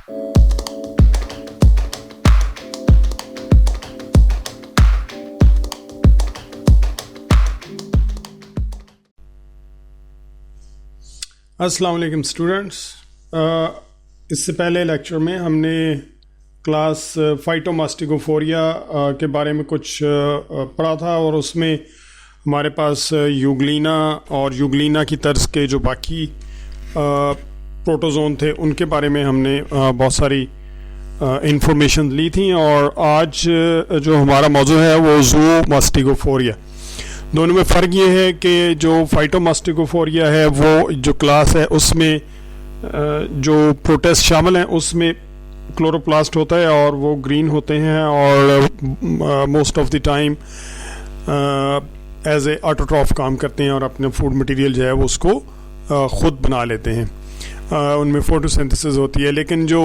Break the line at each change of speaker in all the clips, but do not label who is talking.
अस्सलाम वालेकुम स्टूडेंट्स। इससे पहले लेक्चर में हमने क्लास फाइटोमास्टिगोफोरिया के बारे में कुछ पढ़ा था और उसमें हमारे पास यूग्लिना और यूग्लिना की तर्ज के जो बाकी प्रोटोजोन थे उनके बारे में हमने बहुत सारी इंफॉर्मेशन ली थी। और आज जो हमारा मौजू है वो ज़ूओमास्टिगोफोरिया। दोनों में फ़र्क ये है कि जो फाइटोमास्टिगोफोरिया है वो जो क्लास है उसमें जो प्रोटिस्ट शामिल हैं उसमें क्लोरोप्लास्ट होता है और वो ग्रीन होते हैं और most of the time as a autotroph काम करते हैं और अपने फूड मटेरियल जो है वो उसको ख़ुद बना लेते हैं। उनमें फोटोसिंथेसिस होती है। लेकिन जो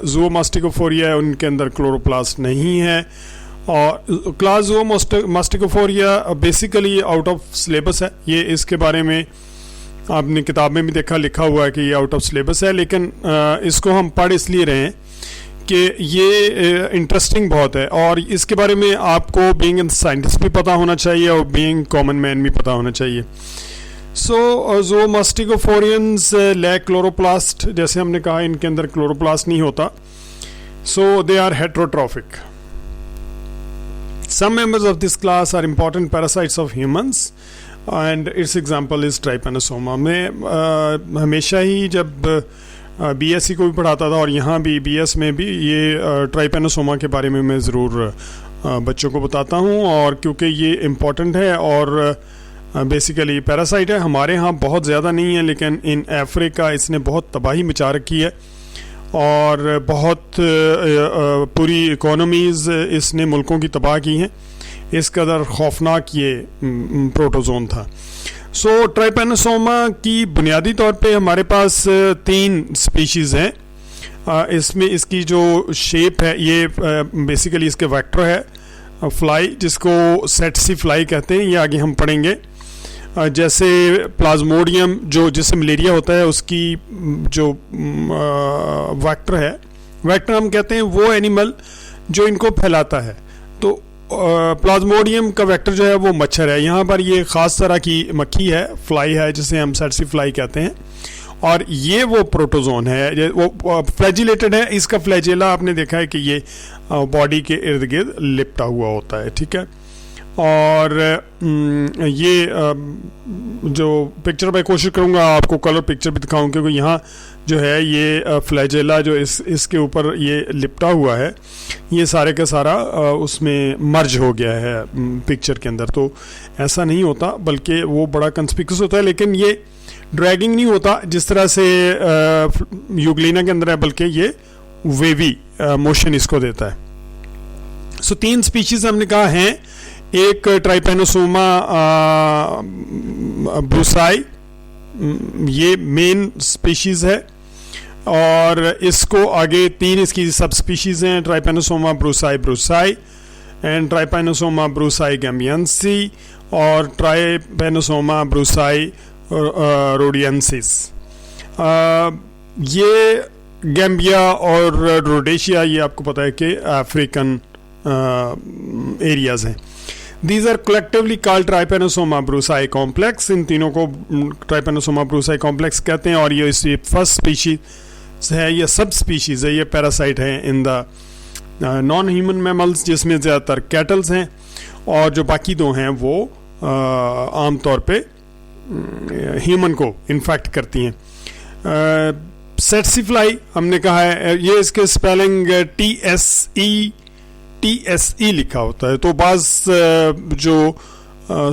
ज़ूओमास्टिगोफोरिया है उनके अंदर क्लोरोप्लास्ट नहीं है। और class zoomastigophora basically out of syllabus है। ये इसके बारे में आपने किताब में भी देखा, लिखा हुआ है कि ये आउट ऑफ सिलेबस है, लेकिन इसको हम पढ़ इसलिए रहे हैं कि ये इंटरेस्टिंग बहुत है और इसके बारे में आपको बीइंग साइंटिस्ट भी पता होना चाहिए और बीइंग कॉमन मैन भी पता होना चाहिए। सो ज़ूओमास्टिगोफोरियंस लैक क्लोरोप्लास्ट, जैसे हमने कहा इनके अंदर क्लोरोप्लास्ट नहीं होता। So they are heterotrophic. Some members of this class are important parasites of humans and its example is trypanosoma। मैं हमेशा ही जब बीएससी को भी पढ़ाता था और यहाँ भी बीएस में भी ये ट्राइपेनोसोमा के बारे में मैं ज़रूर बच्चों को बताता हूँ। और क्योंकि ये इम्पॉर्टेंट है और बेसिकली पैरासाइट है, हमारे यहाँ बहुत ज़्यादा नहीं है लेकिन इन अफ्रीका इसने बहुत तबाही मचा रखी है और बहुत पूरी इकोनॉमीज़ इसने मुल्कों की तबाह की हैं। इस कदर खौफनाक ये प्रोटोजोन था। सो ट्राइपेनोसोमा की बुनियादी तौर पे हमारे पास 3 स्पीशीज़ हैं। इसमें इसकी जो शेप है ये बेसिकली इसके वेक्टर है फ्लाई, जिसको सेटसी फ्लाई कहते हैं, ये आगे हम पढ़ेंगे। जैसे प्लाज्मोडियम जो जिससे मलेरिया होता है उसकी जो वेक्टर है, वेक्टर हम कहते हैं वो एनिमल जो इनको फैलाता है। तो प्लाज्मोडियम का वेक्टर जो है वो मच्छर है। यहाँ पर ये ख़ास तरह की मक्खी है, फ्लाई है, जिसे हम सेटसी फ्लाई कहते हैं। और ये वो प्रोटोजोन है, वो फ्लैजिलेटेड है। इसका फ्लैजिला आपने देखा है कि ये बॉडी के इर्द गिर्द लिपटा हुआ होता है, ठीक है। और ये जो पिक्चर मैं कोशिश करूँगा आपको कलर पिक्चर भी दिखाऊं, क्योंकि यहाँ जो है ये फ्लैजेला जो इसके ऊपर ये लिपटा हुआ है, ये सारे का सारा उसमें मर्ज हो गया है पिक्चर के अंदर। तो ऐसा नहीं होता, बल्कि वो बड़ा कंस्पिकुअस होता है, लेकिन ये ड्रैगिंग नहीं होता जिस तरह से यूग्लिना के अंदर है, बल्कि ये वेवी मोशन इसको देता है। सो 3 स्पीशीज़ हमने कहा हैं। एक ट्राइपेनोसोमा ब्रूसाई, ये मेन स्पीशीज़ है और इसको आगे 3 इसकी सब स्पीशीज़ हैं, Trypanosoma brucei and Trypanosoma brucei gambiense और ट्राइपेनोसोमा ब्रूसाई रोडियंसिस। ये गैम्बिया और रोडेशिया ये आपको पता है कि अफ्रीकन एरियाज़ हैं। These are collectively called Trypanosoma brucei complex। इन तीनों को Trypanosoma brucei complex कहते हैं और ये इसी फर्स्ट स्पीशीज है, ये सब स्पीशीज़ है, ये पैरासाइट है in the non human mammals, जिसमें ज़्यादातर कैटल्स हैं और जो बाकी 2 हैं वो आमतौर पे ह्यूमन को इन्फेक्ट करती हैं। सेटसी फ्लाई हमने कहा है, ये इसके स्पेलिंग TSE लिखा होता है। तो बाज़ जो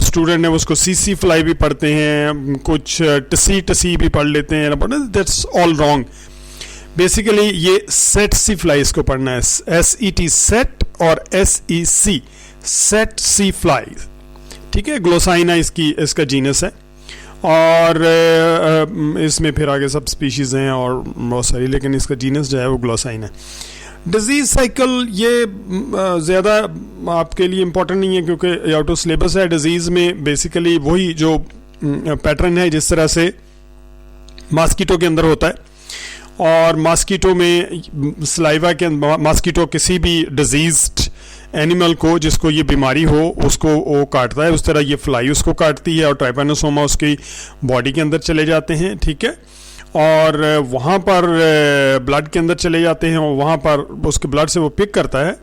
स्टूडेंट है उसको CC फ्लाई भी पढ़ते हैं, कुछ टसी भी पढ़ लेते हैं, दैट्स ऑल रॉन्ग। बेसिकली ये सेटसी फ्लाई इसको पढ़ना है, SET सेट और SEC सेटसी फ्लाई, ठीक है। ग्लोसाइना इसका जीनस है और इसमें फिर आगे सब स्पीशीज़ हैं और बहुत सारी, लेकिन इसका जीनस जो है वो ग्लोसाइना है। डिजीज़ साइकिल ये ज़्यादा आपके लिए इम्पोर्टेंट नहीं है क्योंकि आउट ऑफ सिलेबस है। डिजीज़ में बेसिकली वही जो पैटर्न है जिस तरह से मॉस्किटो के अंदर होता है और मॉस्किटो में सलाइवा के मॉस्किटो किसी भी डिजीज्ड एनिमल को जिसको ये बीमारी हो उसको वो काटता है, उस तरह ये फ्लाई उसको काटती है और ट्राइपेनोसोमा उसकी बॉडी के अंदर चले जाते हैं, ठीक है, और वहाँ पर ब्लड के अंदर चले जाते हैं और वहाँ पर उसके ब्लड से वो पिक करता है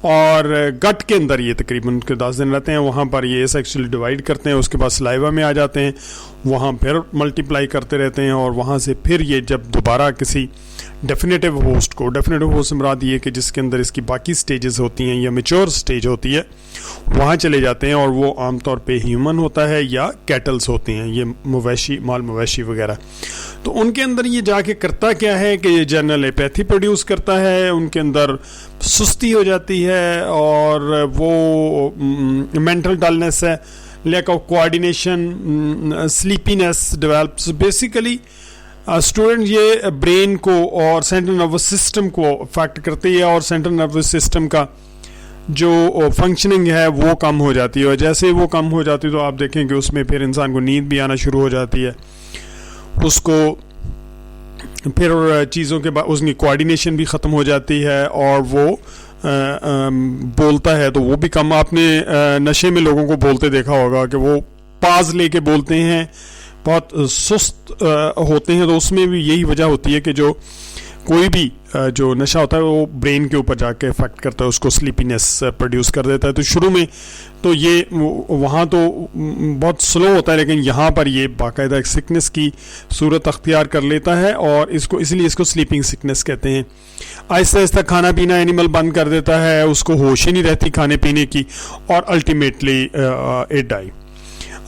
और गट के अंदर ये तकरीबन उनके 10 दिन रहते हैं, वहाँ पर ये सेक्सुअली डिवाइड करते हैं, उसके बाद सलाइवा में आ जाते हैं, वहाँ फिर मल्टीप्लाई करते रहते हैं और वहाँ से फिर ये जब दोबारा किसी डेफिनेटिव होस्ट को, डेफिनेटिव होस्ट मुराद ये कि जिसके अंदर इसकी बाकी स्टेजेस होती हैं या मेच्योर स्टेज होती है, वहाँ चले जाते हैं और वो आमतौर पे ह्यूमन होता है या कैटल्स होती हैं, ये मवेशी, माल मवेशी वगैरह। तो उनके अंदर ये जाके करता क्या है कि ये जनरल एपैथी प्रोड्यूस करता है, उनके अंदर सुस्ती हो जाती है और वो मेंटल डलनेस है, lack of coordination, sleepiness develops. Basically student ये ब्रेन को और सेंट्रल नर्वस सिस्टम को अफेक्ट करती है और सेंट्रल नर्वस सिस्टम का जो फंक्शनिंग है वो कम हो जाती है और जैसे वो कम हो जाती है तो आप देखें कि उसमें फिर इंसान को नींद भी आना शुरू हो जाती है, उसको फिर चीज़ों के बाद उसकी कोऑर्डिनेशन भी ख़त्म हो जाती है और वो बोलता है तो वो भी कम। आपने नशे में लोगों को बोलते देखा होगा कि वो पाज लेके बोलते हैं, बहुत सुस्त होते हैं, तो उसमें भी यही वजह होती है कि जो कोई भी जो नशा होता है वो ब्रेन के ऊपर जाके इफेक्ट करता है, उसको स्लीपीनेस प्रोड्यूस कर देता है। तो शुरू में तो ये वहाँ तो बहुत स्लो होता है, लेकिन यहाँ पर ये बाकायदा एक सिकनेस की सूरत अख्तियार कर लेता है और इसको इसलिए इसको स्लीपिंग सिकनेस कहते हैं। आहिस्ता आहिस्ता खाना पीना एनिमल बंद कर देता है, उसको होश ही नहीं रहती खाने पीने की और ultimately it die.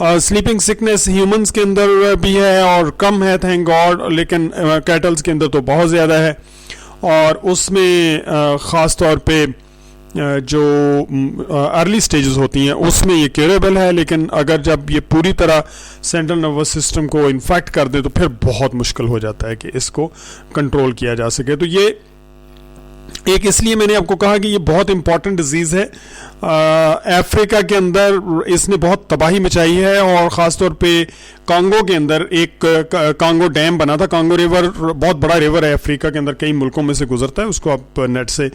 Sleeping sickness humans के अंदर भी है और कम है थैंक गॉड, लेकिन कैटल्स के अंदर तो बहुत ज़्यादा है और उसमें ख़ास तौर पे जो अर्ली स्टेजेस होती हैं उसमें ये क्यूरेबल है, लेकिन अगर जब ये पूरी तरह सेंट्रल नर्वस सिस्टम को इन्फेक्ट कर दे तो फिर बहुत मुश्किल हो जाता है कि इसको कंट्रोल किया जा सके। तो ये एक इसलिए मैंने आपको कहा कि ये बहुत इंपॉर्टेंट डिजीज़ है। अफ्रीका के अंदर इसने बहुत तबाही मचाई है और ख़ास तौर पे कांगो के अंदर एक कांगो डैम बना था। कांगो रिवर बहुत बड़ा रिवर है अफ्रीका के अंदर, कई मुल्कों में से गुजरता है, उसको आप नेट से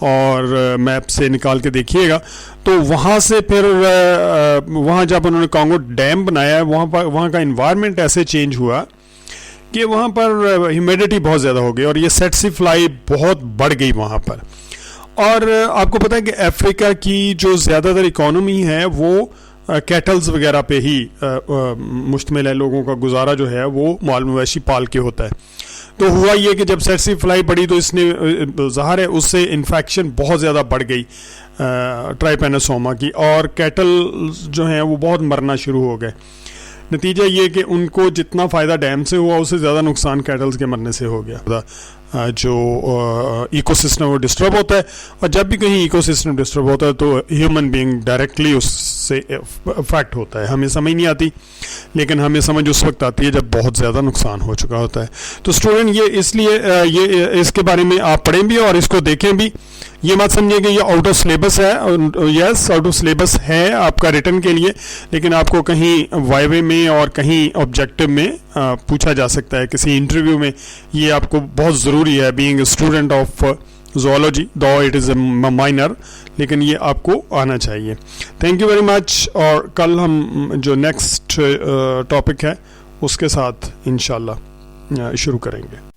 और मैप से निकाल के देखिएगा। तो वहाँ से फिर वहाँ जब उन्होंने कांगो डैम बनाया, वहाँ का इन्वायरमेंट ऐसे चेंज हुआ कि वहाँ पर ह्यूमिडिटी बहुत ज़्यादा हो गई और ये सेट्सी फ्लाई बहुत बढ़ गई वहाँ पर। और आपको पता है कि अफ्रीका की जो ज़्यादातर इकोनॉमी है वो कैटल्स वगैरह पे ही मुश्तमिल है, लोगों का गुजारा जो है वो माल मवेशी पाल के होता है। तो हुआ ये कि जब सेट्सी फ्लाई बढ़ी तो इसने ज़ाहिर है उससे इन्फेक्शन बहुत ज़्यादा बढ़ गई ट्राइपेनोसोमा की और कैटल जो हैं वो बहुत मरना शुरू हो गए। नतीजा ये कि उनको जितना फ़ायदा डैम से हुआ उससे ज़्यादा नुकसान कैटल्स के मरने से हो गया। जो इकोसिस्टम वो डिस्टर्ब होता है और जब भी कहीं इकोसिस्टम डिस्टर्ब होता है तो ह्यूमन बीइंग डायरेक्टली उससे इफेक्ट होता है। हमें समझ नहीं आती, लेकिन हमें समझ उस वक्त आती है जब बहुत ज़्यादा नुकसान हो चुका होता है। तो स्टूडेंट ये इसलिए ये इसके बारे में आप पढ़ें भी और इसको देखें भी। ये मत समझिए कि ये आउट ऑफ सिलेबस है, यस आउट ऑफ सिलेबस है आपका रिटर्न के लिए, लेकिन आपको कहीं वाइवे में और कहीं ऑब्जेक्टिव में पूछा जा सकता है, किसी इंटरव्यू में। ये आपको बहुत ज़रूरी है being student of zoology, though it is a minor, लेकिन ये आपको आना चाहिए। Thank you very much. और कल हम जो नेक्स्ट टॉपिक है उसके साथ इंशाल्लाह शुरू करेंगे।